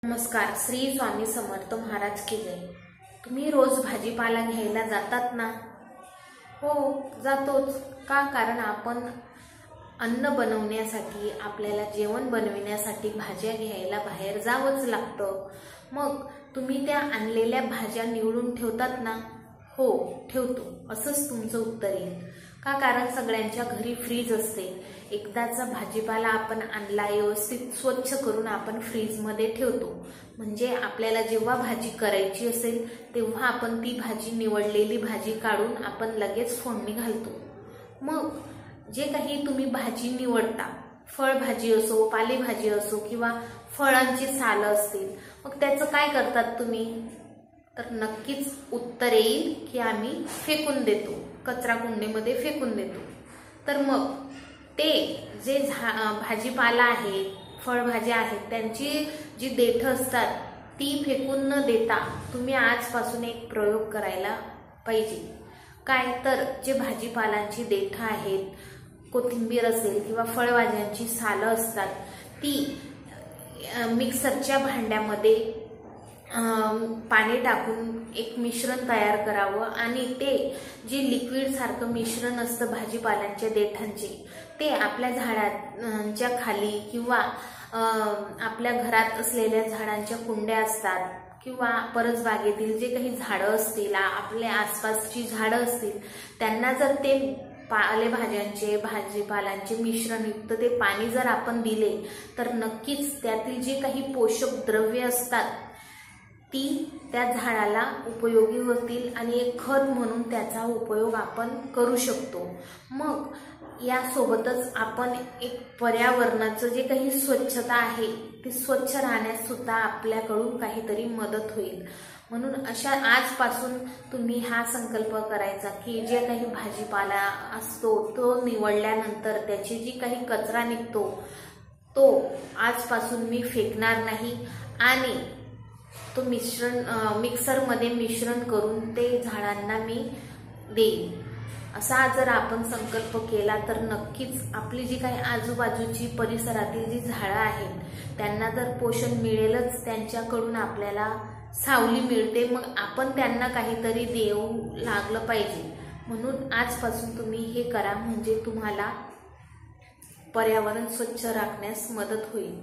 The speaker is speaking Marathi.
नमस्कार. श्री स्वामी समर्थ महाराज की जय. तुम्ही रोज भाजीपाला घ्यायला जातात ना? हो, जातोच. का? कारण आपण अन्न बनवण्यासाठी, आपल्याला जेवण बनविण्यासाठी भाज्या घ्यायला बाहेर जावंच लागतं. मग तुम्ही त्या आणलेल्या भाज्या निवडून ठेवतात ना? हो, ठेवतो. असंच तुमचं उत्तर येईल. का? कारण सगळ्यांच्या घरी फ्रीज असते. एकदाचा भाजीपाला आपण आणला, व्यवस्थित स्वच्छ करून आपण फ्रीजमध्ये ठेवतो. म्हणजे आपल्याला जेव्हा भाजी करायची असेल तेव्हा आपण ती भाजी, निवडलेली भाजी काढून आपण लगेच फोडणी घालतो. मग जे काही तुम्ही भाजी निवडता, फळभाजी असो, पालेभाजी असो किंवा फळांची सालं असतील, मग त्याचं काय करतात तुम्ही? तर नक्कीच उत्तर येईल की आम्ही फेकून देतो, कचरा कुंडीमध्ये फेकून देतो. तर मग ते जे भाजीपाला आहे, फळभाज्या आहेत, त्यांची जी देठं असतात ती फेकून न देता तुम्ही आजपासून एक प्रयोग करायला पाहिजे. काय? तर जे भाजीपालांची देठं आहेत, कोथिंबीर असेल किंवा फळभाज्यांची सालं असतात, ती मिक्सरच्या भांड्यामध्ये पाणी टाकून एक मिश्रण तयार करावं आणि ते जे लिक्विड सारखं मिश्रण असतं भाजीपाल्यांच्या देठांचे, ते आपल्या झाडांच्या खाली किंवा आपल्या घरात असलेल्या झाडांच्या कुंड्या असतात किंवा परसबागेतील जे काही झाडं असतील, आपल्या आसपासची झाडं असतील, त्यांना जर ते पालेभाज्यांचे, भाजीपालांचे मिश्रणयुक्त ते पाणी जर आपण दिले तर नक्कीच त्यातील जे काही पोषक द्रव्ये असतात ती त्या झाडाला उपयोगी होतील आणि एक खत म्हणून त्याचा उपयोग आपण करू शकतो. मग यासोबतच आपण एक पर्यावरणाचं जे काही स्वच्छता आहे ती स्वच्छ राहण्यास सुद्धा आपल्याकडून काहीतरी मदत होईल. म्हणून अशा आजपासून तुम्ही हा संकल्प करायचा की जे काही भाजीपाला असतो तो निवडल्यानंतर त्याची जी काही कचरा निघतो तो आजपासून मी फेकणार नाही आणि तो मिक्सरमध्ये मिश्रण करून ते झाडांना मी देईन. असा जर आपण संकल्प केला तर नक्कीच आपली जी काही आजूबाजूची परिसरातील जी झाडं आहेत त्यांना तर पोषण मिळेलच, त्यांच्याकडून आपल्याला सावली मिळते. मग आपण त्यांना काहीतरी देऊ लागलं पाहिजे. म्हणून आजपासून तुम्ही हे करा, म्हणजे तुम्हाला पर्यावरण स्वच्छ राखण्यास मदत होईल.